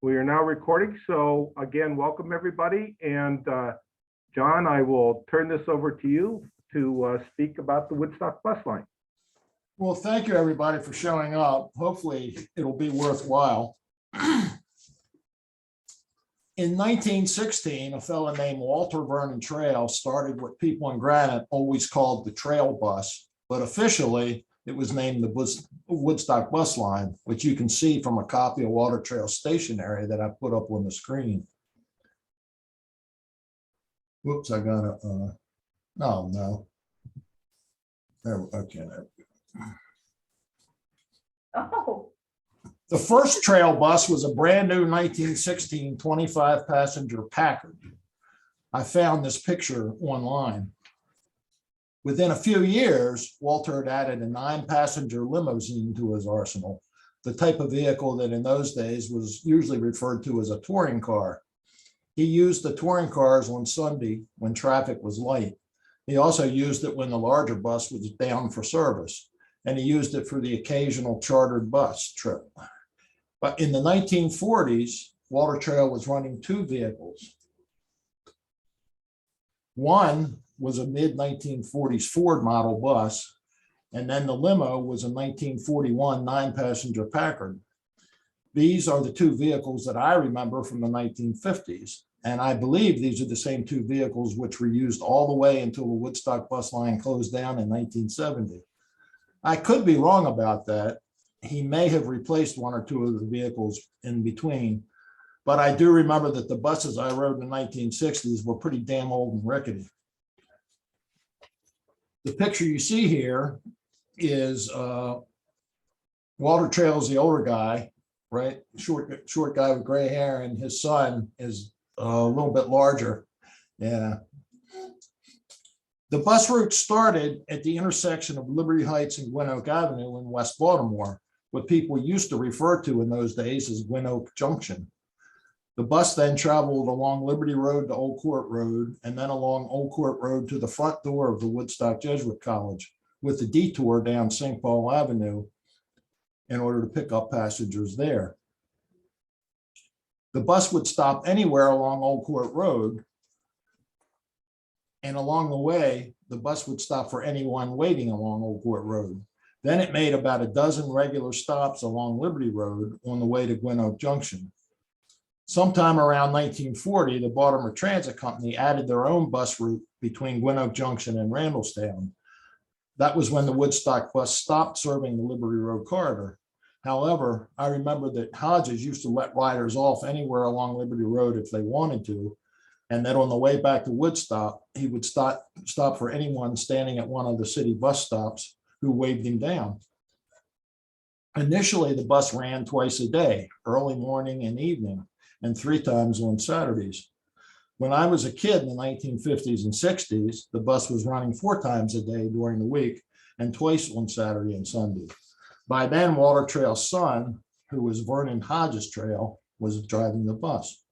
We are now recording. So again, welcome everybody. And John, I will turn this over to you to speak about the Woodstock Bus Line. Well, thank you everybody for showing up. Hopefully it'll be worthwhile. In 1916, a fellow named Walter Vernon Trail started what people in Granite always called the Trail Bus, but officially it was named the Woodstock Bus Line, which you can see from a copy of Water Trail stationery that I put up on the screen. Whoops, I got it. No. There, okay, there we go. Oh. The first trail bus was a brand new 1916 25 passenger Packard. I found this picture online. Within a few years, Walter had added a 9-passenger limousine to his arsenal, the type of vehicle that in those days was usually referred to as a touring car. He used the touring cars on Sunday when traffic was light. He also used it when the larger bus was down for service, and he used it for the occasional chartered bus trip. But in the 1940s, Water Trail was running 2 vehicles. One was a mid-1940s Ford model bus, and then the limo was a 1941 9-passenger Packard. These are the 2 vehicles that I remember from the 1950s, and I believe these are the same 2 vehicles which were used all the way until the Woodstock Bus Line closed down in 1970. I could be wrong about that. He may have replaced 1 or 2 of the vehicles in between, but I do remember that the buses I rode in the 1960s were pretty damn old and rickety. The picture you see here is Walter Trail's the older guy, right? Short guy with gray hair, and his son is a little bit larger. Yeah. The bus route started at the intersection of Liberty Heights and Gwynn Oak Avenue in West Baltimore, what people used to refer to in those days as Gwynn Oak Junction. The bus then traveled along Liberty Road to Old Court Road, and then along Old Court Road to the front door of the Woodstock Jesuit College, with the detour down St. Paul Avenue in order to pick up passengers there. The bus would stop anywhere along Old Court Road, and along the way, the bus would stop for anyone waiting along Old Court Road. Then it made about a dozen regular stops along Liberty Road on the way to Gwynn Oak Junction. Sometime around 1940, the Baltimore Transit Company added their own bus route between Gwynn Oak Junction and Randallstown. That was when the Woodstock bus stopped serving the Liberty Road corridor. However, I remember that Hodges used to let riders off anywhere along Liberty Road if they wanted to, and that on the way back to Woodstock, he would stop for anyone standing at one of the city bus stops who waved him down. Initially, the bus ran twice a day, early morning and evening, and 3 times on Saturdays. When I was a kid in the 1950s and 60s, the bus was running 4 times a day during the week and twice on Saturday and Sunday. By then, Walter Trail's son, who was Vernon Hodges Trail, was driving the bus.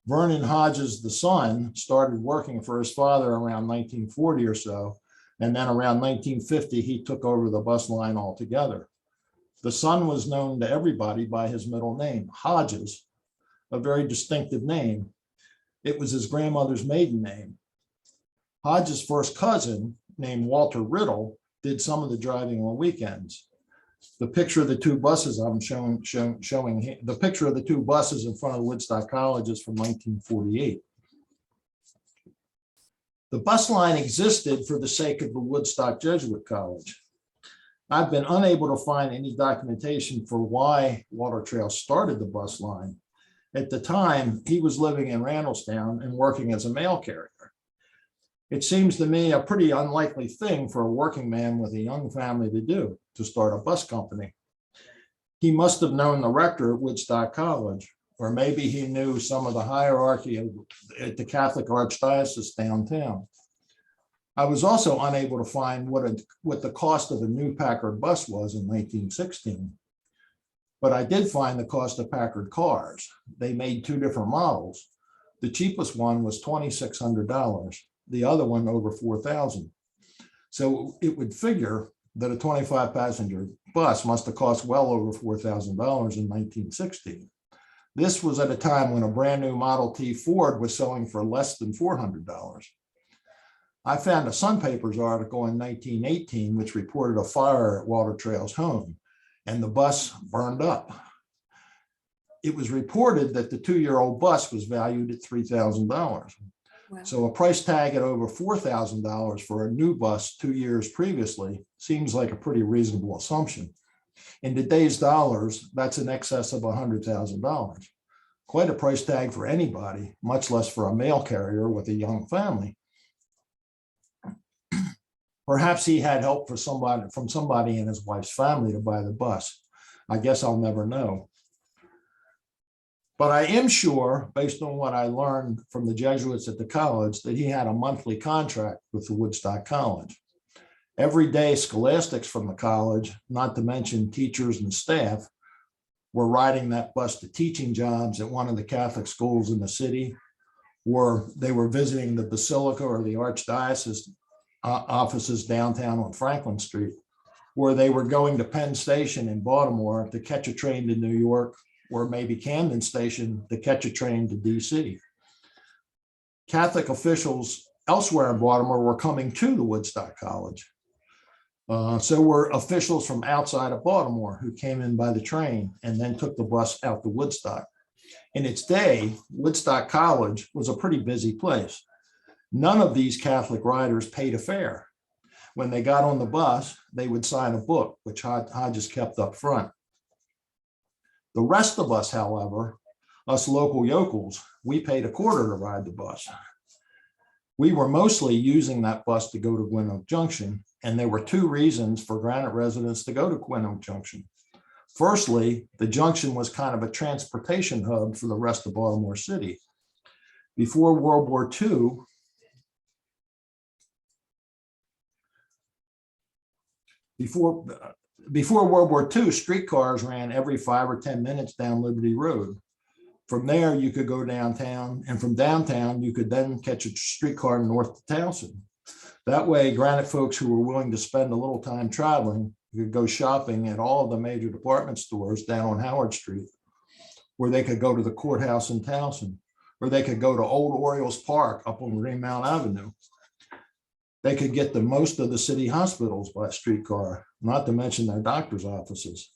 Vernon Hodges, the son, started working for his father around 1940 or so, and then around 1950, he took over the bus line altogether. The son was known to everybody by his middle name, Hodges, a very distinctive name. It was his grandmother's maiden name. Hodges' first cousin, named Walter Riddle, did some of the driving on weekends. The picture of the 2 buses I'm showing here, the picture of the 2 buses in front of Woodstock College is from 1948. The bus line existed for the sake of the Woodstock Jesuit College. I've been unable to find any documentation for why Water Trail started the bus line. At the time, he was living in Randallstown and working as a mail carrier. It seems to me a pretty unlikely thing for a working man with a young family to do, to start a bus company. He must have known the rector at Woodstock College, or maybe he knew some of the hierarchy at the Catholic Archdiocese downtown. I was also unable to find what the cost of a new Packard bus was in 1916. But I did find the cost of Packard cars. They made 2 different models. The cheapest one was $2,600. The other one over $4,000. So it would figure that a 25-passenger bus must have cost well over $4,000 in 1916. This was at a time when a brand new Model T Ford was selling for less than $400. I found a Sun Papers article in 1918 which reported a fire at Walter Trail's home, and the bus burned up. It was reported that the 2-year-old bus was valued at $3,000. Wow. So a price tag at over $4,000 for a new bus 2 years previously seems like a pretty reasonable assumption. In today's dollars, that's in excess of $100,000. Quite a price tag for anybody, much less for a mail carrier with a young family. Perhaps he had help from somebody in his wife's family to buy the bus. I guess I'll never know. But I am sure, based on what I learned from the Jesuits at the college, that he had a monthly contract with the Woodstock College. Every day, scholastics from the college, not to mention teachers and staff, were riding that bus to teaching jobs at one of the Catholic schools in the city, or they were visiting the Basilica or the Archdiocese offices downtown on Franklin Street, or they were going to Penn Station in Baltimore to catch a train to New York, or maybe Camden Station to catch a train to DC. Catholic officials elsewhere in Baltimore were coming to the Woodstock College. So were officials from outside of Baltimore who came in by the train and then took the bus out to Woodstock. In its day, Woodstock College was a pretty busy place. None of these Catholic riders paid a fare. When they got on the bus, they would sign a book, which Hodges kept up front. The rest of us, however, us local yokels, we paid a quarter to ride the bus. We were mostly using that bus to go to Gwynn Oak Junction, and there were two reasons for Granite residents to go to Gwynn Oak Junction. Firstly, the junction was kind of a transportation hub for the rest of Baltimore City. Before World War II, Before World War II, streetcars ran every 5 or 10 minutes down Liberty Road. From there, you could go downtown, and from downtown, you could then catch a streetcar north to Towson. That way, Granite folks who were willing to spend a little time traveling could go shopping at all of the major department stores down on Howard Street, or they could go to the courthouse in Towson, or they could go to Old Orioles Park up on Greenmount Avenue. They could get to most of the city hospitals by streetcar, not to mention their doctor's offices.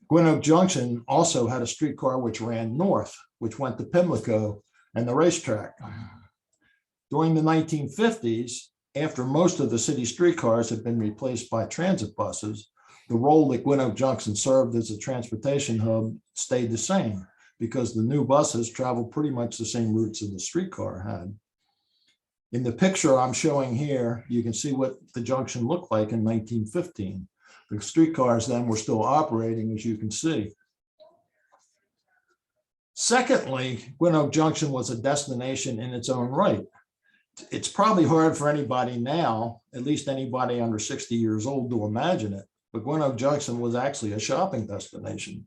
Gwynn Oak Junction also had a streetcar which ran north, which went to Pimlico and the racetrack. During the 1950s, after most of the city streetcars had been replaced by transit buses, the role that Gwynn Oak Junction served as a transportation hub stayed the same because the new buses traveled pretty much the same routes as the streetcar had. In the picture I'm showing here, you can see what the junction looked like in 1915. The streetcars then were still operating, as you can see. Secondly, Gwynn Oak Junction was a destination in its own right. It's probably hard for anybody now, at least anybody under 60 years old, to imagine it, but Gwynn Oak Junction was actually a shopping destination.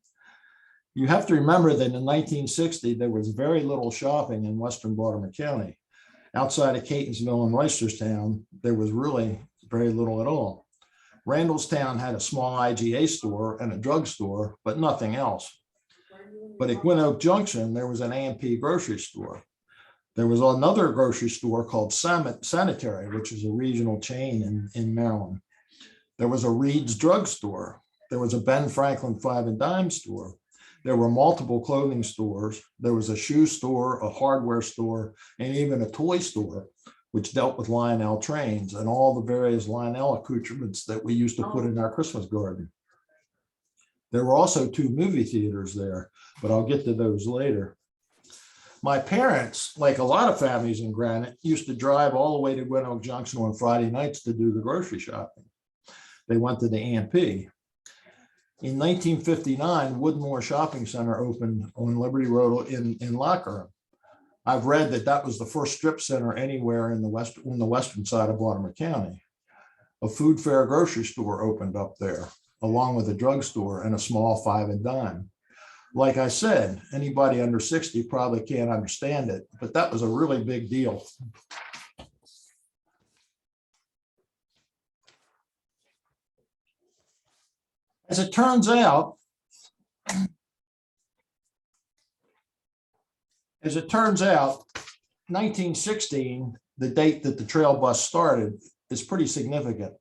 You have to remember that in 1960, there was very little shopping in Western Baltimore County. Outside of Catonsville and Reisterstown, there was really very little at all. Randallstown had a small IGA store and a drugstore, but nothing else. But at Gwynn Oak Junction, there was an A&P grocery store. There was another grocery store called Sanitary, which is a regional chain in Maryland. There was a Reed's drugstore. There was a Ben Franklin 5 and Dime store. There were multiple clothing stores. There was a shoe store, a hardware store, and even a toy store, which dealt with Lionel trains and all the various Lionel accoutrements that we used to put in our Christmas garden. There were also 2 movie theaters there, but I'll get to those later. My parents, like a lot of families in Granite, used to drive all the way to Gwynn Oak Junction on Friday nights to do the grocery shopping. They went to the A&P. In 1959, Woodmore Shopping Center opened on Liberty Road in Locker. I've read that that was the first strip center anywhere in on the western side of Baltimore County. A food fair grocery store opened up there, along with a drugstore and a small 5 and Dime. Like I said, anybody under 60 probably can't understand it, but that was a really big deal. As it turns out, As it turns out, 1916, the date that the trail bus started, is pretty significant.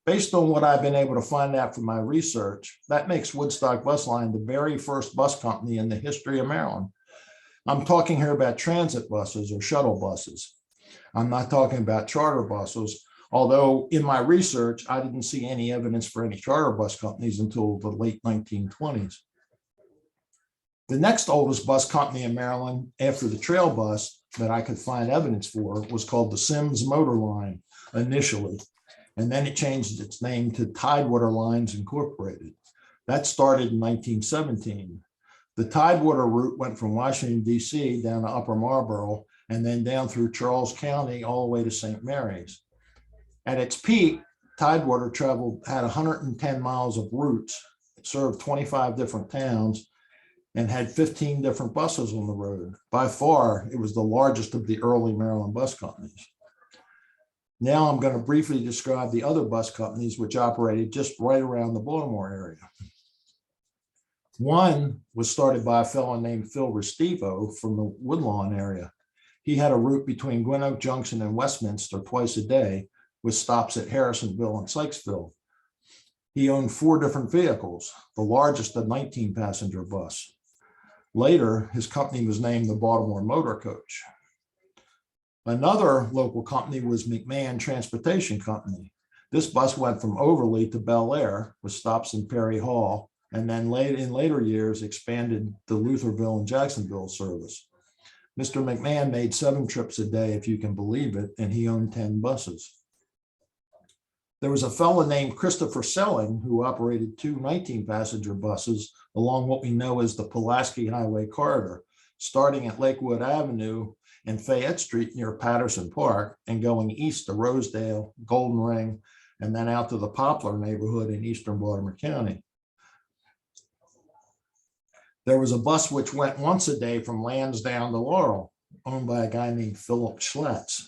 Based on what I've been able to find out from my research, that makes Woodstock Bus Line the very first bus company in the history of Maryland. I'm talking here about transit buses or shuttle buses. I'm not talking about charter buses, although in my research, I didn't see any evidence for any charter bus companies until the late 1920s. The next oldest bus company in Maryland after the trail bus that I could find evidence for was called the Sims Motor Line initially, and then it changed its name to Tidewater Lines Incorporated. That started in 1917. The Tidewater route went from Washington, D.C. down to Upper Marlboro and then down through Charles County all the way to St. Mary's. At its peak, Tidewater had 110 miles of routes. It served 25 different towns and had 15 different buses on the road. By far, it was the largest of the early Maryland bus companies. Now I'm going to briefly describe the other bus companies which operated just right around the Baltimore area. One was started by a fellow named Phil Restivo from the Woodlawn area. He had a route between Gwynn Oak Junction and Westminster twice a day with stops at Harrisonville and Sykesville. He owned 4 different vehicles, the largest a 19-passenger bus. Later, his company was named the Baltimore Motor Coach. Another local company was Mcmahon Transportation Company. This bus went from Overley to Bel Air with stops in Perry Hall, and then in later years expanded the Lutherville and Jacksonville service. Mr. Mcmahon made 7 trips a day, if you can believe it, and he owned 10 buses. There was a fellow named Christopher Selling who operated 2 19-passenger buses along what we know as the Pulaski Highway corridor, starting at Lakewood Avenue and Fayette Street near Patterson Park and going east to Rosedale, Golden Ring, and then out to the Poplar neighborhood in eastern Baltimore County. There was a bus which went once a day from Lansdowne to Laurel, owned by a guy named Philip Schletz.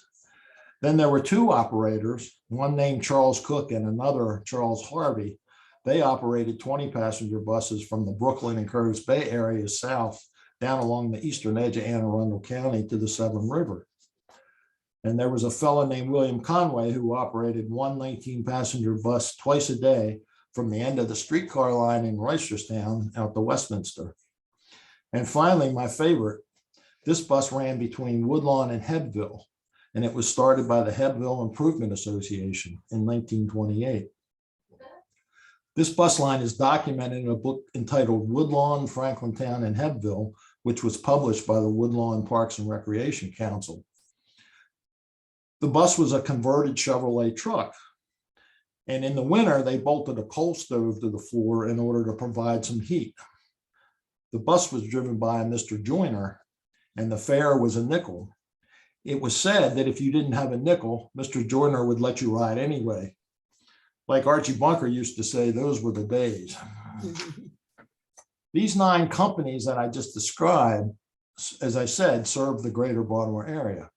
Then there were 2 operators, one named Charles Cook and another Charles Harvey. They operated 20-passenger buses from the Brooklyn and Curves Bay areas south down along the eastern edge of Anne Arundel County to the Severn River. And there was a fellow named William Conway who operated 1 19-passenger bus twice a day from the end of the streetcar line in Reisterstown out to Westminster. And finally, my favorite, this bus ran between Woodlawn and Hebbville, and it was started by the Hebbville Improvement Association in 1928. This bus line is documented in a book entitled Woodlawn, Franklintown, and Hebbville, which was published by the Woodlawn Parks and Recreation Council. The bus was a converted Chevrolet truck. And in the winter, they bolted a coal stove to the floor in order to provide some heat. The bus was driven by a Mr. Joyner, and the fare was a nickel. It was said that if you didn't have a nickel, Mr. Joyner would let you ride anyway. Like Archie Bunker used to say, those were the days. These 9 companies that I just described, as I said, serve the greater Baltimore area.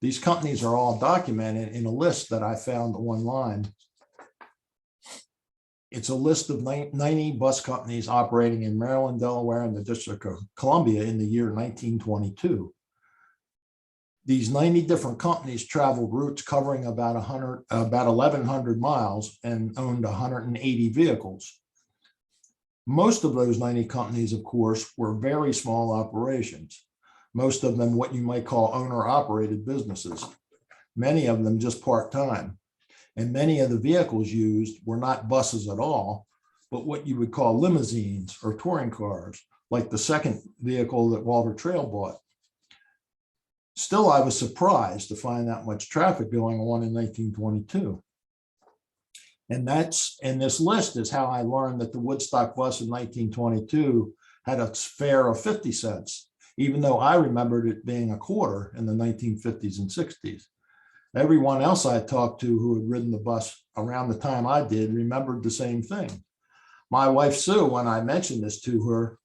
These companies are all documented in a list that I found online. It's a list of 90 bus companies operating in Maryland, Delaware, and the District of Columbia in the year 1922. These 90 different companies traveled routes covering about 1,100 miles and owned 180 vehicles. Most of those 90 companies, of course, were very small operations. Most of them what you might call owner-operated businesses. Many of them just part-time. And many of the vehicles used were not buses at all, but what you would call limousines or touring cars, like the second vehicle that Walter Trail bought. Still, I was surprised to find that much traffic going on in 1922. And this list is how I learned that the Woodstock bus in 1922 had a fare of 50 cents, even though I remembered it being a quarter in the 1950s and 60s. Everyone else I talked to who had ridden the bus around the time I did remembered the same thing. My wife, Sue, when I mentioned this to her,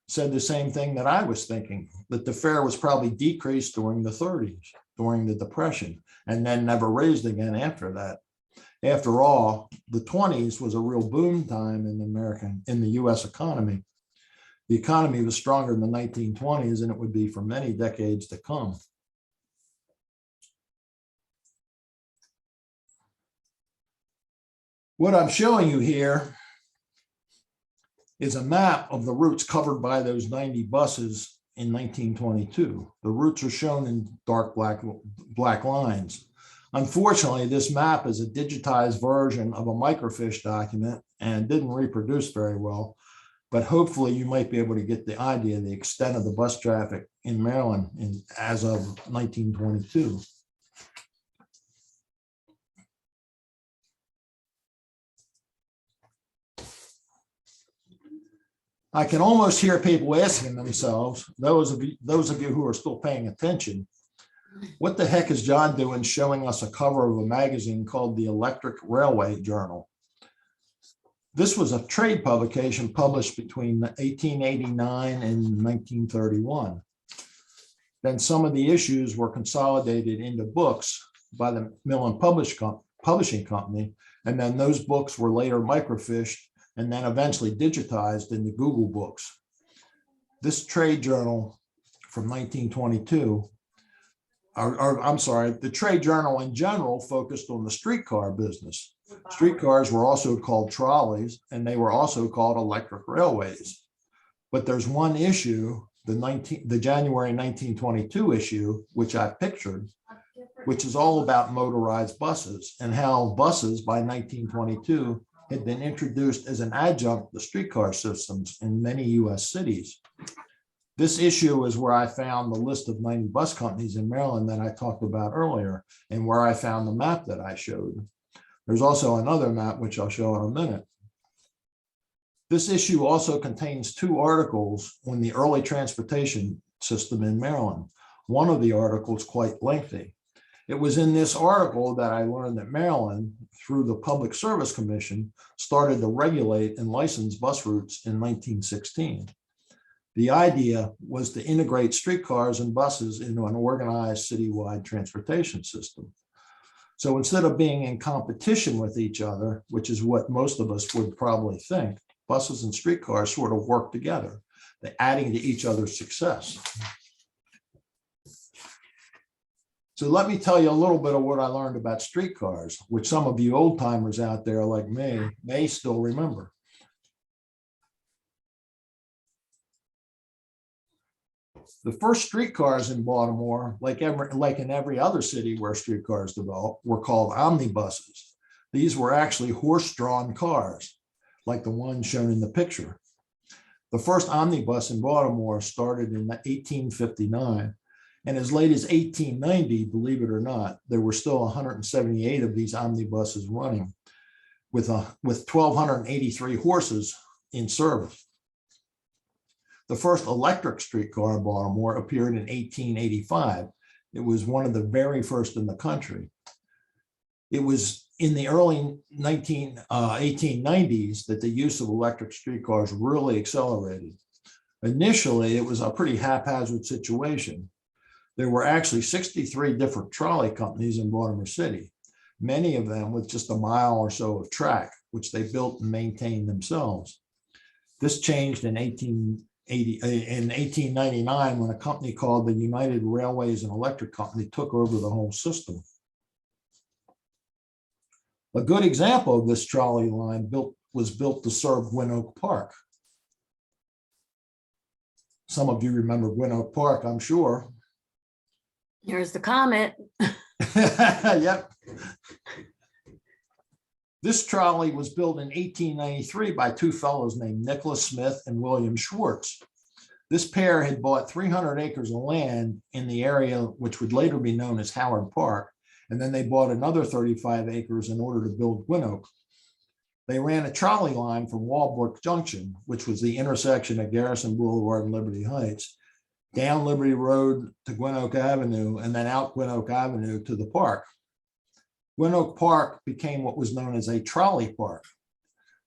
said the same thing that I was thinking, that the fare was probably decreased during the 30s, during the Depression, and then never raised again after that. After all, the 20s was a real boom time in the US economy. The economy was stronger in the 1920s than it would be for many decades to come. What I'm showing you here is a map of the routes covered by those 90 buses in 1922. The routes are shown in dark black lines. Unfortunately, this map is a digitized version of a microfiche document and didn't reproduce very well, but hopefully you might be able to get the idea of the extent of the bus traffic in Maryland as of 1922. I can almost hear people asking themselves, those of you who are still paying attention, what the heck is John doing showing us a cover of a magazine called the Electric Railway Journal? This was a trade publication published between 1889 and 1931. Then some of the issues were consolidated into books by the Mcmahon Publishing Company, and then those books were later microfished and then eventually digitized into Google Books. This trade journal from 1922, I'm sorry, the trade journal in general focused on the streetcar business. Streetcars were also called trolleys, and they were also called electric railways. But there's one issue, the January 1922 issue, which I pictured, which is all about motorized buses and how buses by 1922 had been introduced as an adjunct to streetcar systems in many US cities. This issue is where I found the list of 90 bus companies in Maryland that I talked about earlier, and where I found the map that I showed. There's also another map, which I'll show in a minute. This issue also contains 2 articles on the early transportation system in Maryland. One of the articles quite lengthy. It was in this article that I learned that Maryland, through the Public Service Commission, started to regulate and license bus routes in 1916. The idea was to integrate streetcars and buses into an organized citywide transportation system. So instead of being in competition with each other, which is what most of us would probably think, buses and streetcars sort of work together, they're adding to each other's success. So let me tell you a little bit of what I learned about streetcars, which some of you old timers out there like me may still remember. The first streetcars in Baltimore, like in every other city where streetcars developed, were called omnibuses. These were actually horse-drawn cars, like the one shown in the picture. The first omnibus in Baltimore started in 1859. And as late as 1890, believe it or not, there were still 178 of these omnibuses running with 1,283 horses in service. The first electric streetcar in Baltimore appeared in 1885. It was one of the very first in the country. It was in the early 1890s that the use of electric streetcars really accelerated. Initially, it was a pretty haphazard situation. There were actually 63 different trolley companies in Baltimore City, many of them with just a mile or so of track, which they built and maintained themselves. This changed in 1899 when a company called the United Railways and Electric Company took over the whole system. A good example of this trolley line was built to serve Gwynn Oak Park. Some of you remember Gwynn Oak Park, I'm sure. Here's the comment. Yep. This trolley was built in 1893 by 2 fellows named Nicholas Smith and William Schwartz. This pair had bought 300 acres of land in the area, which would later be known as Howard Park, and then they bought another 35 acres in order to build Gwynn Oak. They ran a trolley line from Walbrook Junction, which was the intersection of Garrison Boulevard and Liberty Heights, down Liberty Road to Gwynn Oak Avenue, and then out Gwynn Oak Avenue to the park. Gwynn Oak Park became what was known as a trolley park,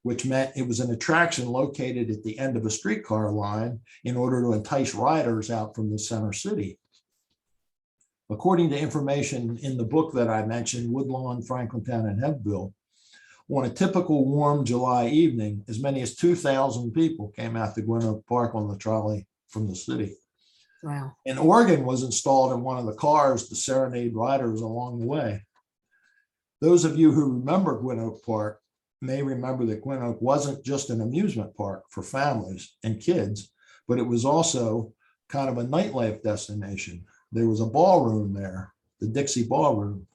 which meant it was an attraction located at the end of a streetcar line in order to entice riders out from the center city. According to information in the book that I mentioned, Woodlawn, Franklintown, and Hempville, On a typical warm July evening, as many as 2,000 people came out to Gwinnett Park on the trolley from the city. Wow. An organ was installed in one of the cars to serenade riders along the way. Those of you who remember Gwinnett Park may remember that Gwinnett wasn't just an amusement park for families and kids, but it was also kind of a nightlife destination. There was a ballroom there, the Dixie Ballroom.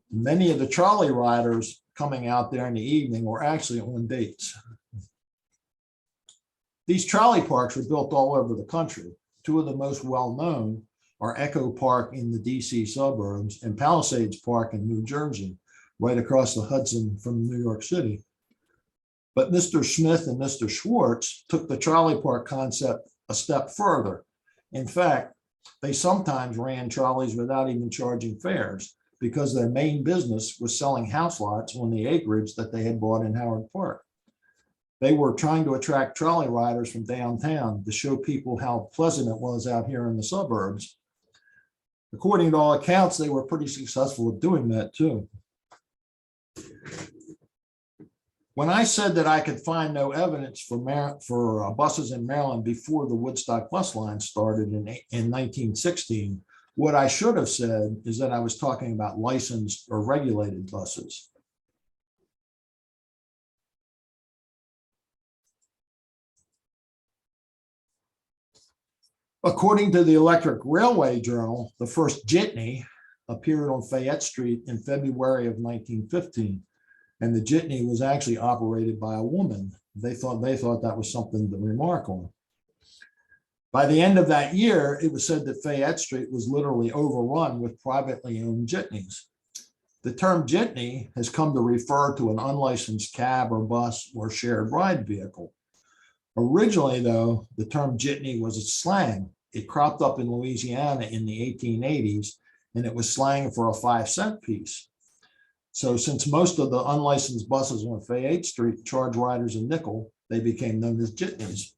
Many of the trolley riders coming out there in the evening were actually on dates. These trolley parks were built all over the country. Two of the most well-known are Echo Park in the DC suburbs and Palisades Park in New Jersey, right across the Hudson from New York City. But Mr. Smith and Mr. Schwartz took the trolley park concept a step further. In fact, they sometimes ran trolleys without even charging fares because their main business was selling house lots on the acreage that they had bought in Howard Park. They were trying to attract trolley riders from downtown to show people how pleasant it was out here in the suburbs. According to all accounts, they were pretty successful at doing that too. When I said that I could find no evidence for buses in Maryland before the Woodstock Bus Line started in 1916, what I should have said is that I was talking about licensed or regulated buses. According to the Electric Railway Journal, the first Jitney appeared on Fayette Street in February of 1915. And the Jitney was actually operated by a woman. They thought that was something to remark on. By the end of that year, it was said that Fayette Street was literally overrun with privately owned jitneys. The term jitney has come to refer to an unlicensed cab or bus or shared ride vehicle. Originally, though, the term jitney was a slang. It cropped up in Louisiana in the 1880s, and it was slang for a 5-cent piece. So since most of the unlicensed buses on Fayette Street charge riders a nickel, they became known as jitneys.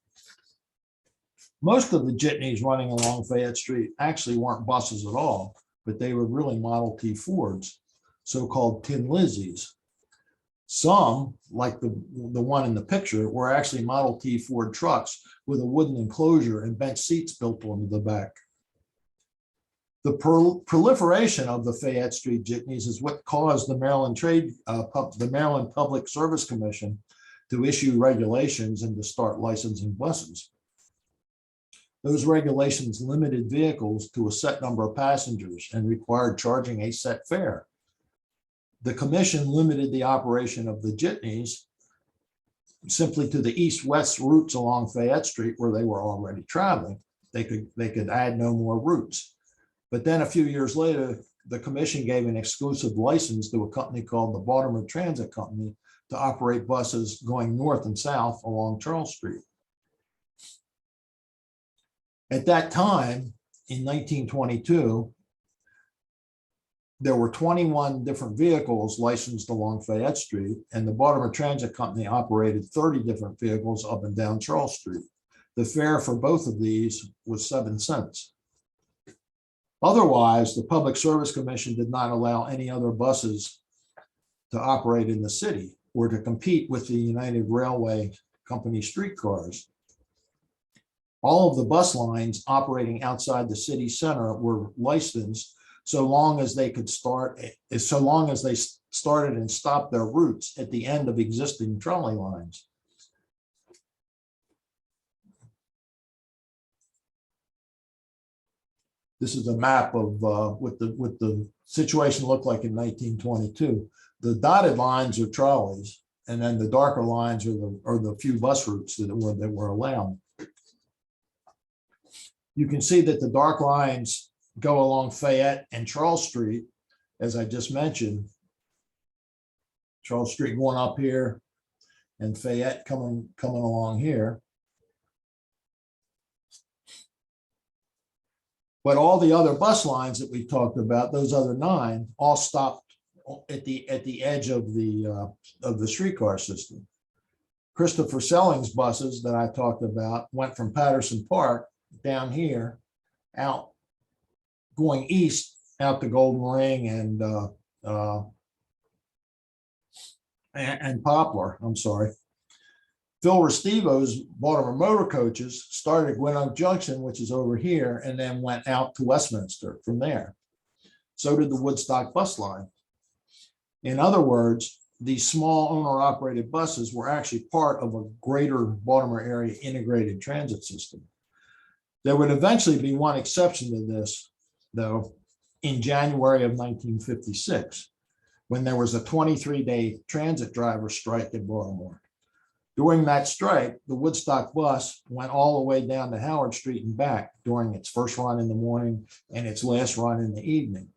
Most of the jitneys running along Fayette Street actually weren't buses at all, but they were really Model T Fords, so-called Tin Lizzies. Some, like the one in the picture, were actually Model T Ford trucks with a wooden enclosure and bench seats built onto the back. The proliferation of the Fayette Street jitneys is what caused the Maryland Public Service Commission to issue regulations and to start licensing buses. Those regulations limited vehicles to a set number of passengers and required charging a set fare. The commission limited the operation of the jitneys simply to the east-west routes along Fayette Street where they were already traveling. They could add no more routes. But then a few years later, the commission gave an exclusive license to a company called the Baltimore Transit Company to operate buses going north and south along Charles Street. At that time, in 1922, there were 21 different vehicles licensed along Fayette Street, and the Baltimore Transit Company operated 30 different vehicles up and down Charles Street. The fare for both of these was 7 cents. Otherwise, the Public Service Commission did not allow any other buses to operate in the city or to compete with the United Railway Company streetcars. All of the bus lines operating outside the city center were licensed so long as they started and stopped their routes at the end of existing trolley lines. This is a map of what the situation looked like in 1922. The dotted lines are trolleys, and then the darker lines are the few bus routes that were allowed. You can see that the dark lines go along Fayette and Charles Street, as I just mentioned. Charles Street going up here, and Fayette coming along here. But all the other bus lines that we talked about, those other 9, all stopped at the edge of the streetcar system. Christopher Selling's buses that I talked about went from Patterson Park down here, out going east out to Golden Ring and and Poplar, I'm sorry. Phil Restivo's Baltimore Motor Coaches started at Gwynn Oak Junction, which is over here, and then went out to Westminster from there. So did the Woodstock Bus Line. In other words, these small owner-operated buses were actually part of a greater Baltimore area integrated transit system. There would eventually be one exception to this, though, in January of 1956, when there was a 23-day transit driver strike in Baltimore. During that strike, the Woodstock bus went all the way down to Howard Street and back during its first run in the morning and its last run in the evening.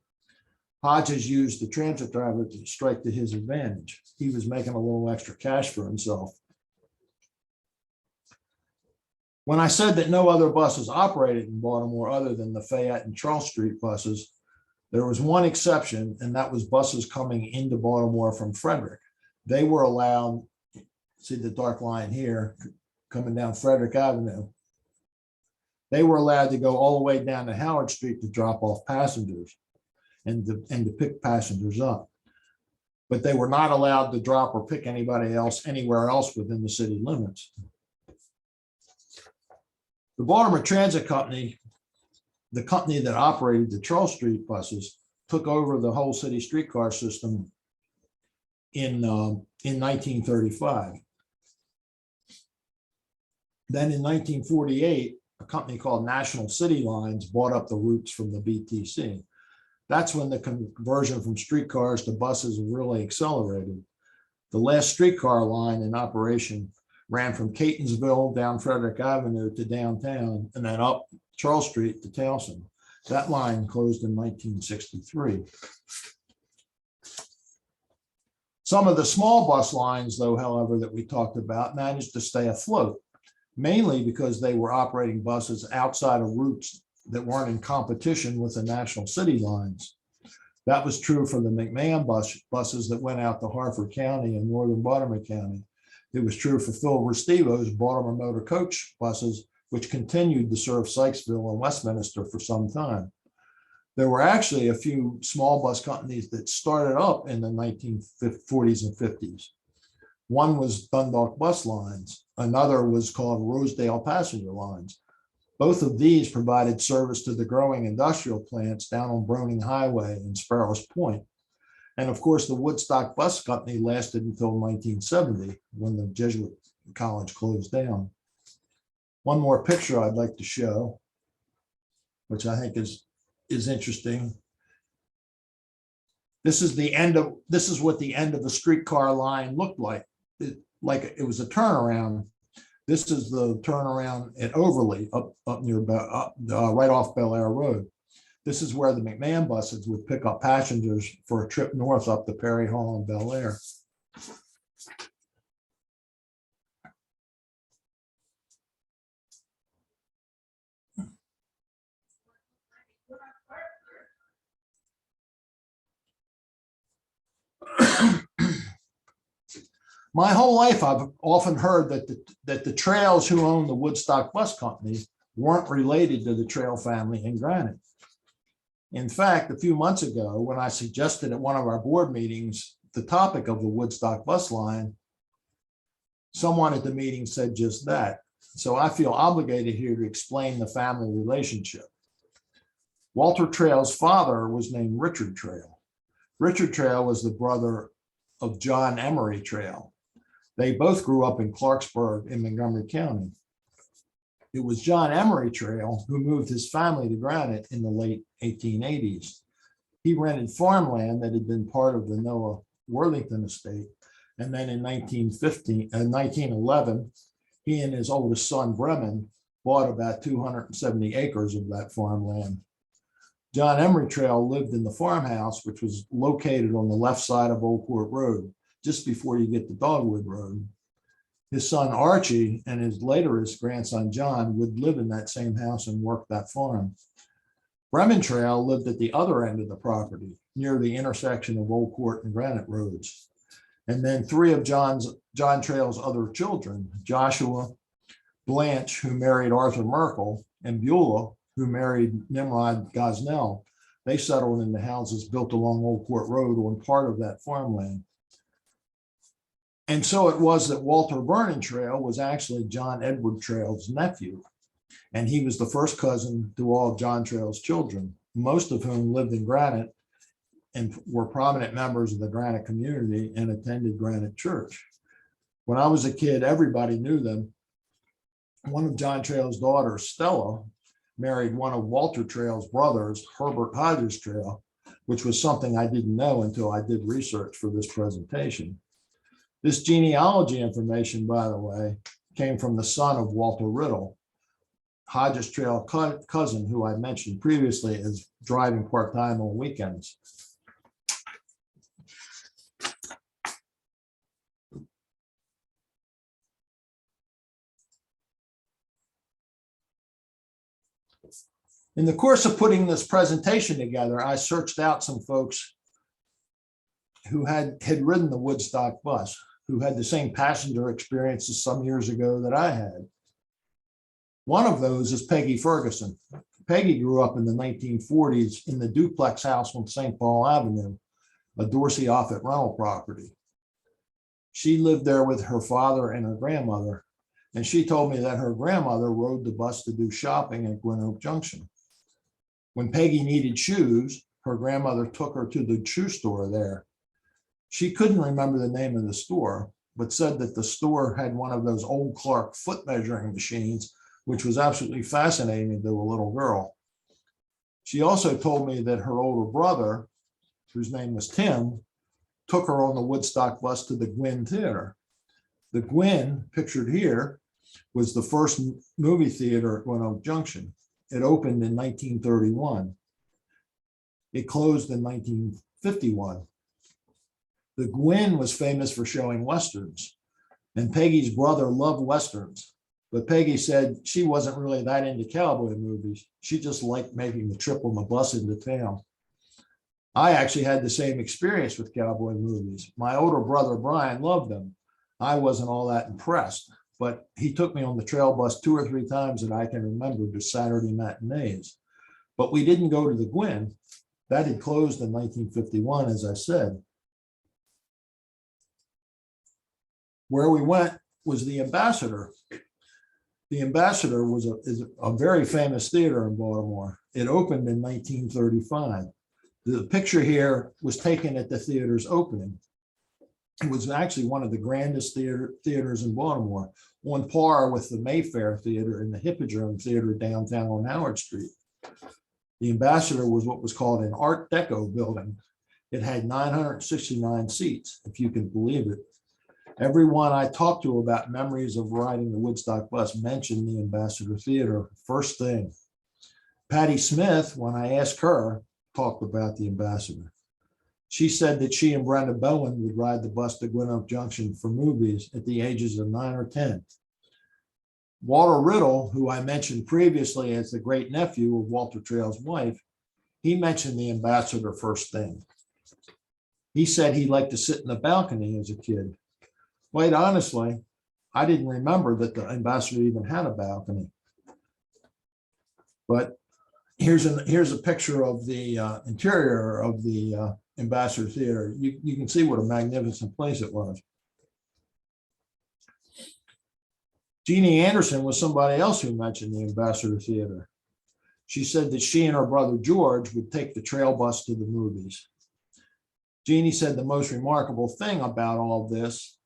Hodges used the transit driver to strike to his advantage. He was making a little extra cash for himself. When I said that no other buses operated in Baltimore other than the Fayette and Charles Street buses, there was one exception, and that was buses coming into Baltimore from Frederick. They were allowed, see the dark line here, coming down Frederick Avenue. They were allowed to go all the way down to Howard Street to drop off passengers and to pick passengers up. But they were not allowed to drop or pick anybody else anywhere else within the city limits. The Baltimore Transit Company, the company that operated the Charles Street buses, took over the whole city streetcar system in 1935. Then in 1948, a company called National City Lines bought up the routes from the BTC. That's when the conversion from streetcars to buses really accelerated. The last streetcar line in operation ran from Catonsville down Frederick Avenue to downtown and then up Charles Street to Towson. That line closed in 1963. Some of the small bus lines, though, however, that we talked about managed to stay afloat, mainly because they were operating buses outside of routes that weren't in competition with the national city lines. That was true for the Mcmahon buses that went out to Harford County and northern Baltimore County. It was true for Phil Restivo's Baltimore Motor Coach buses, which continued to serve Sykesville and Westminster for some time. There were actually a few small bus companies that started up in the 1940s and 50s. One was Dundalk Bus Lines. Another was called Rosedale Passenger Lines. Both of these provided service to the growing industrial plants down on Broning Highway and Sparrows Point. And of course, the Woodstock Bus Company lasted until 1970, when the Jesuit College closed down. One more picture I'd like to show, which I think is interesting. This is what the end of the streetcar line looked like. It was a turnaround. This is the turnaround at Overley, up near right off Bel Air Road. This is where the Mcmahon buses would pick up passengers for a trip north up to Perry Hall and Bel Air. My whole life, I've often heard that the Trails who own the Woodstock Bus Company weren't related to the Trail family in Granite. In fact, a few months ago, when I suggested at one of our board meetings the topic of the Woodstock Bus Line, someone at the meeting said just that. So I feel obligated here to explain the family relationship. Walter Trail's father was named Richard Trail. Richard Trail was the brother of John Emery Trail. They both grew up in Clarksburg in Montgomery County. It was John Emery Trail who moved his family to Granite in the late 1880s. He rented farmland that had been part of the Noah Worthington estate. And then in 1911, he and his oldest son, Bremen, bought about 270 acres of that farmland. John Emery Trail lived in the farmhouse, which was located on the left side of Old Court Road, just before you get to Dogwood Road. His son Archie and his grandson John would live in that same house and work that farm. Bremen Trail lived at the other end of the property, near the intersection of Old Court and Granite Roads. And then three of John Trail's other children, Joshua, Blanche, who married Arthur Merkel, and Beulah, who married Nimrod Gosnell, they settled in the houses built along Old Court Road on part of that farmland. And so it was that Walter Vernon Trail was actually John Edward Trail's nephew. And he was the first cousin to all of John Trail's children, most of whom lived in Granite and were prominent members of the Granite community and attended Granite Church. When I was a kid, everybody knew them. One of John Trail's daughters, Stella, married one of Walter Trail's brothers, Herbert Hodges Trail, which was something I didn't know until I did research for this presentation. This genealogy information, by the way, came from the son of Walter Riddle, Hodges Trail cousin, who I mentioned previously as driving part-time on weekends. In the course of putting this presentation together, I searched out some folks who had ridden the Woodstock bus, who had the same passenger experiences some years ago that I had. One of those is Peggy Ferguson. Peggy grew up in the 1940s in the duplex house on St. Paul Avenue, a Dorsey Offutt rental property. She lived there with her father and her grandmother, and she told me that her grandmother rode the bus to do shopping at Gwynn Oak Junction. When Peggy needed shoes, her grandmother took her to the shoe store there. She couldn't remember the name of the store, but said that the store had one of those old Clark foot measuring machines, which was absolutely fascinating to a little girl. She also told me that her older brother, whose name was Tim, took her on the Woodstock bus to the Gwynn Theater. The Gwynn, pictured here, was the first movie theater at Gwynn Oak Junction. It opened in 1931. It closed in 1951. The Gwynn was famous for showing Westerns, and Peggy's brother loved Westerns, but Peggy said she wasn't really that into cowboy movies. She just liked making the trip on the bus into town. I actually had the same experience with cowboy movies. My older brother, Brian, loved them. I wasn't all that impressed, but he took me on the trail bus 2 or 3 times that I can remember to Saturday matinees. But we didn't go to the Gwynn. That had closed in 1951, as I said. Where we went was the Ambassador. The Ambassador is a very famous theater in Baltimore. It opened in 1935. The picture here was taken at the theater's opening. It was actually one of the grandest theaters in Baltimore, on par with the Mayfair Theater and the Hippodrome Theater downtown on Howard Street. The Ambassador was what was called an Art Deco building. It had 969 seats, if you can believe it. Everyone I talked to about memories of riding the Woodstock bus mentioned the Ambassador Theater first thing. Patty Smith, when I asked her, talked about the Ambassador. She said that she and Brenda Bowen would ride the bus to Gwynn Oak Junction for movies at the ages of 9 or 10. Walter Riddle, who I mentioned previously as the great nephew of Walter Trail's wife, he mentioned the Ambassador first thing. He said he liked to sit in the balcony as a kid. Quite honestly, I didn't remember that the Ambassador even had a balcony. But here's a picture of the interior of the Ambassador Theater. You can see what a magnificent place it was. Jeannie Anderson was somebody else who mentioned the Ambassador Theater. She said that she and her brother George would take the trail bus to the movies. Jeannie said the most remarkable thing about all of this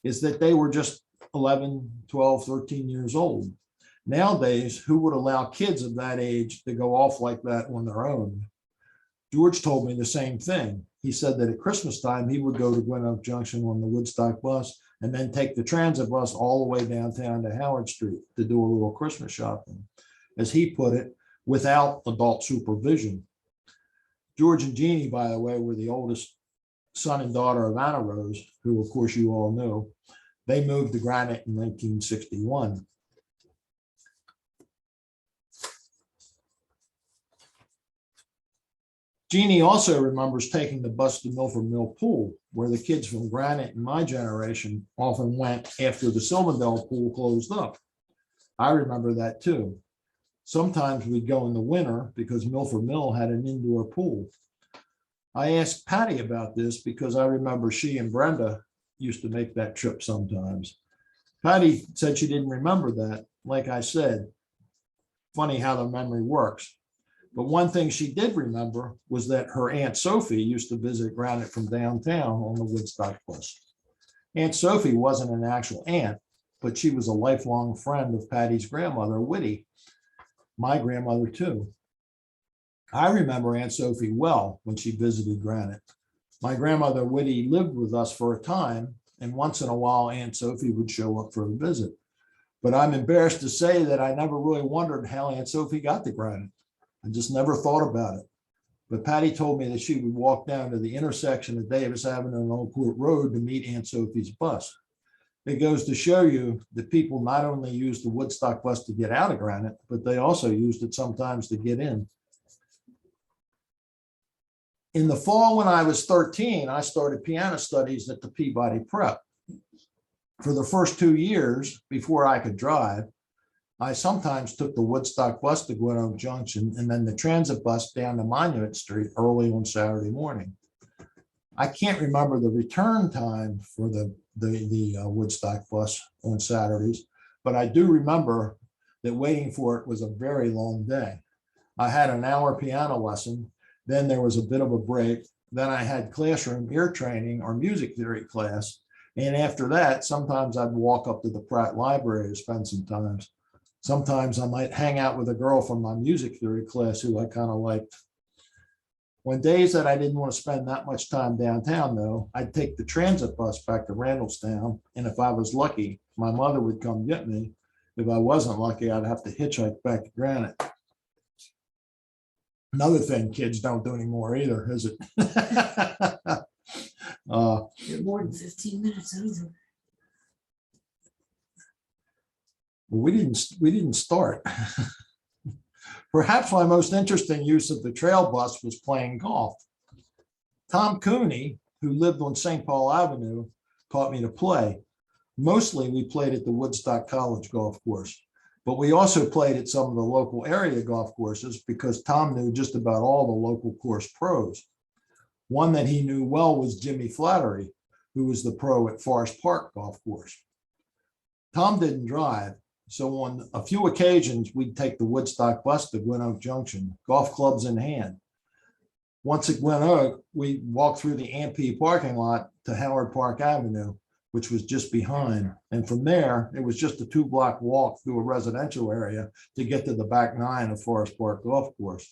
is that they were just 11, 12, 13 years old. Nowadays, who would allow kids of that age to go off like that on their own? George told me the same thing. He said that at Christmas time, he would go to Gwynn Oak Junction on the Woodstock bus and then take the transit bus all the way downtown to Howard Street to do a little Christmas shopping, as he put it, without adult supervision. George and Jeannie, by the way, were the oldest son and daughter of Anna Rose, who of course you all know. They moved to Granite in 1961. Jeannie also remembers taking the bus to Milford Mill Pool, where the kids from Granite in my generation often went after the Silverdale Pool closed up. I remember that too. Sometimes we'd go in the winter because Milford Mill had an indoor pool. I asked Patty about this because I remember she and Brenda used to make that trip sometimes. Patty said she didn't remember that. Like I said, funny how the memory works. But one thing she did remember was that her Aunt Sophie used to visit Granite from downtown on the Woodstock bus. Aunt Sophie wasn't an actual aunt, but she was a lifelong friend of Patty's grandmother, Whitty, my grandmother too. I remember Aunt Sophie well when she visited Granite. My grandmother Whitty lived with us for a time, and once in a while Aunt Sophie would show up for a visit. But I'm embarrassed to say that I never really wondered how Aunt Sophie got to Granite. I just never thought about it. But Patty told me that she would walk down to the intersection of Davis Avenue and Old Court Road to meet Aunt Sophie's bus. It goes to show you that people not only use the Woodstock bus to get out of Granite, but they also used it sometimes to get in. In the fall, when I was 13, I started piano studies at the Peabody Prep. For the first 2 years before I could drive, I sometimes took the Woodstock bus to Gwinnett Junction and then the transit bus down to Monument Street early on Saturday morning. I can't remember the return time for the Woodstock bus on Saturdays, but I do remember that waiting for it was a very long day. I had an hour piano lesson, then there was a bit of a break, then I had classroom ear training or music theory class, and after that, sometimes I'd walk up to the Pratt Library to spend some time. Sometimes I might hang out with a girl from my music theory class who I kind of liked. On days that I didn't want to spend that much time downtown, though, I'd take the transit bus back to Randallstown, and if I was lucky, my mother would come get me. If I wasn't lucky, I'd have to hitchhike back to Granite. Another thing kids don't do anymore either, is it? More than 15 minutes over. We didn't start. Perhaps my most interesting use of the trail bus was playing golf. Tom Cooney, who lived on St. Paul Avenue, taught me to play. Mostly we played at the Woodstock College golf course, but we also played at some of the local area golf courses because Tom knew just about all the local course pros. One that he knew well was Jimmy Flattery, who was the pro at Forest Park Golf Course. Tom didn't drive, so on a few occasions, we'd take the Woodstock bus to Gwinnett Junction, golf clubs in hand. Once at Gwinnett, we'd walk through the AMP parking lot to Howard Park Avenue, which was just behind. And from there, it was just a 2-block walk through a residential area to get to the back 9 of Forest Park Golf Course.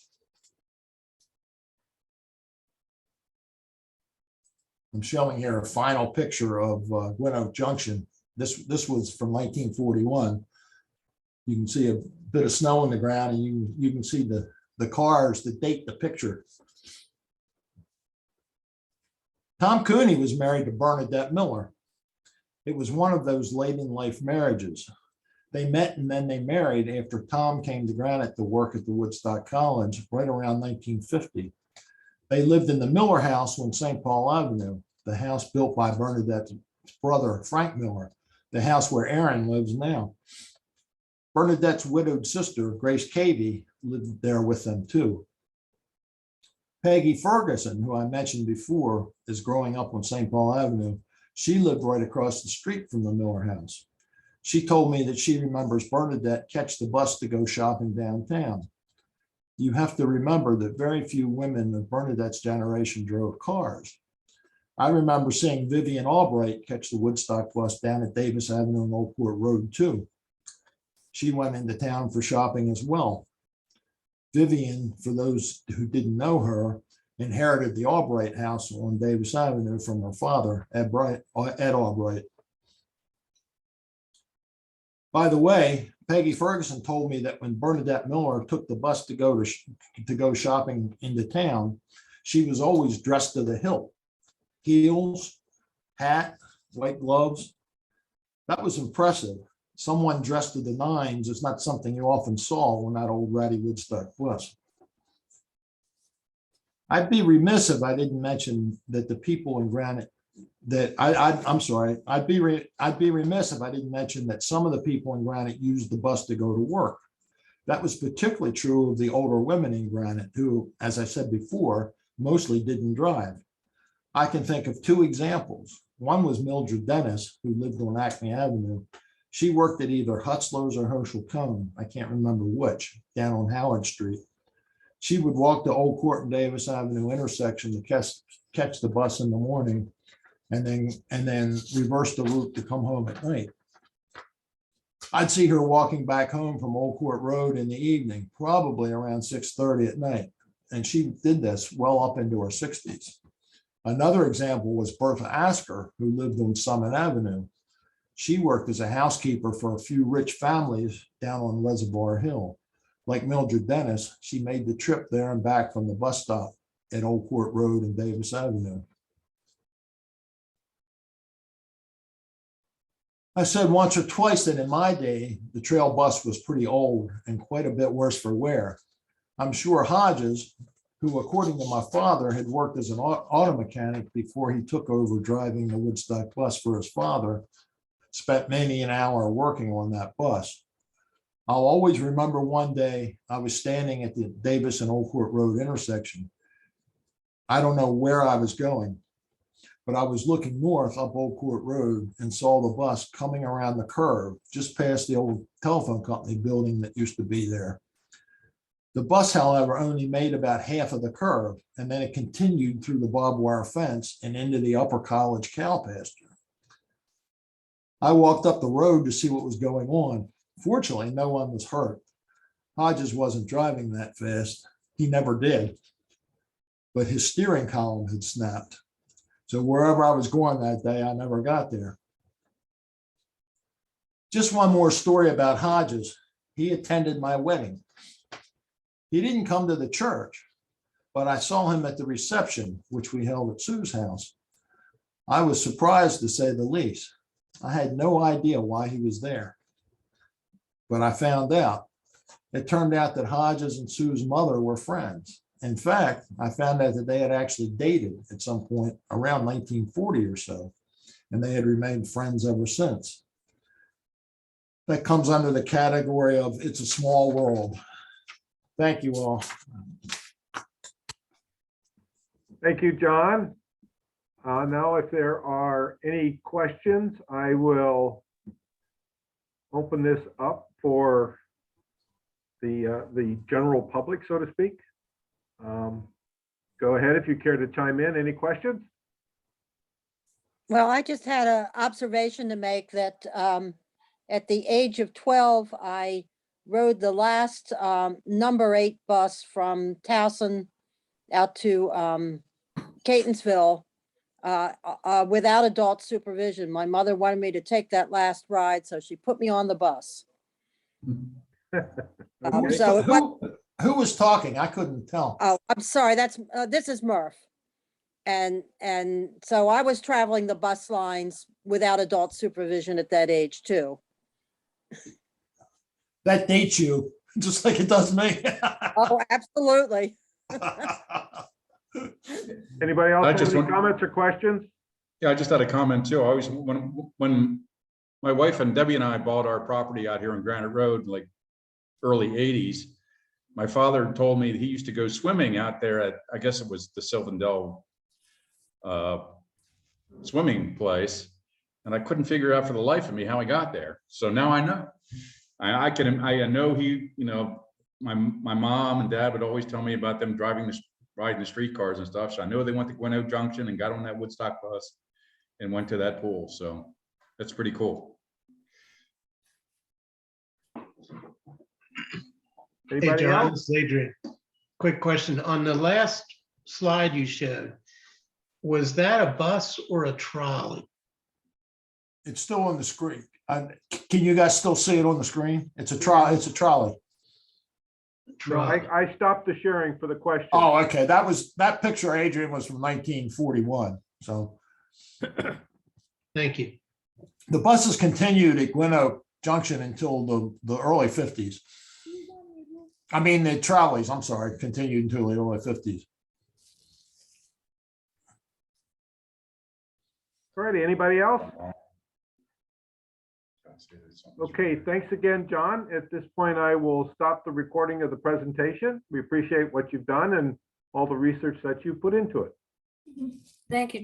I'm showing here a final picture of Gwinnett Junction. This was from 1941. You can see a bit of snow on the ground, and you can see the cars that date the picture. Tom Cooney was married to Bernadette Miller. It was one of those late in life marriages. They met and then they married after Tom came to Granite to work at the Woodstock College right around 1950. They lived in the Miller house on St. Paul Avenue, the house built by Bernadette's brother, Frank Miller, the house where Aaron lives now. Bernadette's widowed sister, Grace Cavey, lived there with them too. Peggy Ferguson, who I mentioned before, is growing up on St. Paul Avenue. She lived right across the street from the Miller house. She told me that she remembers Bernadette catch the bus to go shopping downtown. You have to remember that very few women of Bernadette's generation drove cars. I remember seeing Vivian Albright catch the Woodstock bus down at Davis Avenue and Old Court Road too. She went into town for shopping as well. Vivian, for those who didn't know her, inherited the Albright house on Davis Avenue from her father, Ed Albright. By the way, Peggy Ferguson told me that when Bernadette Miller took the bus to go shopping into town, she was always dressed to the hilt. Heels, hat, white gloves. That was impressive. Someone dressed to the nines is not something you often saw on that old ratty Woodstock bus. I'd be remiss if I didn't mention that the people in Granite I'd be remiss if I didn't mention that some of the people in Granite used the bus to go to work. That was particularly true of the older women in Granite who, as I said before, mostly didn't drive. I can think of 2 examples. One was Mildred Dennis, who lived on Acme Avenue. She worked at either Hutzler's or Herschel Cone, I can't remember which, down on Howard Street. She would walk the Old Court and Davis Avenue intersection to catch the bus in the morning and then reverse the route to come home at night. I'd see her walking back home from Old Court Road in the evening, probably around 6:30 at night. And she did this well up into her 60s. Another example was Bertha Asker, who lived on Summit Avenue. She worked as a housekeeper for a few rich families down on Reservoir Hill. Like Mildred Dennis, she made the trip there and back from the bus stop at Old Court Road and Davis Avenue. I said once or twice that in my day, the trail bus was pretty old and quite a bit worse for wear. I'm sure Hodges, who according to my father had worked as an auto mechanic before he took over driving the Woodstock bus for his father, spent many an hour working on that bus. I'll always remember one day I was standing at the Davis and Old Court Road intersection. I don't know where I was going, but I was looking north up Old Court Road and saw the bus coming around the curve just past the old telephone company building that used to be there. The bus, however, only made about half of the curve, and then it continued through the barbed wire fence and into the upper college cow pasture. I walked up the road to see what was going on. Fortunately, no one was hurt. Hodges wasn't driving that fast. He never did. But his steering column had snapped. So wherever I was going that day, I never got there. Just one more story about Hodges. He attended my wedding. He didn't come to the church, but I saw him at the reception, which we held at Sue's house. I was surprised, to say the least. I had no idea why he was there, but I found out. It turned out that Hodges and Sue's mother were friends. In fact, I found out that they had actually dated at some point around 1940 or so, and they had remained friends ever since. That comes under the category of it's a small world. Thank you all. Thank you, John. Now, if there are any questions, I will open this up for the general public, so to speak. Go ahead if you care to chime in. Any questions? Well, I just had an observation to make that at the age of 12, I rode the last number 8 bus from Towson out to Catonsville without adult supervision. My mother wanted me to take that last ride, so she put me on the bus. Who was talking? I couldn't tell. Oh, I'm sorry. This is Murph. And so I was traveling the bus lines without adult supervision at that age too. That dates you, just like it does me. Oh, absolutely. Anybody else I have just any want- comments or questions? Yeah, I just had a comment too. I always, when my wife and Debbie and I bought our property out here on Granite Road, like early 80s, my father told me that he used to go swimming out there at, I guess it was the Sylvandale swimming place. And I couldn't figure out for the life of me how he got there. So now I know. I know he, my mom and dad would always tell me about them riding the streetcars and stuff. So I know they went to Gwinnett Junction and got on that Woodstock bus and went to that pool. So that's pretty cool. Hey, Anybody John, else? this is Adrian. Quick question. On the last slide you showed, was that a bus or a trolley? It's still on the screen. Can you guys still see it on the screen? It's a trolley. It's a trolley. No, Trolley. I stopped the sharing for the question. Oh, okay. That picture, Adrian, was from 1941. So Thank you. the buses continued at Gwinnett Junction until the early 50s. I mean, the trolleys, I'm sorry, continued until the early 50s. All righty, anybody else? Okay, thanks again, John. At this point, I will stop the recording of the presentation. We appreciate what you've done and all the research that you put into it. Thank you,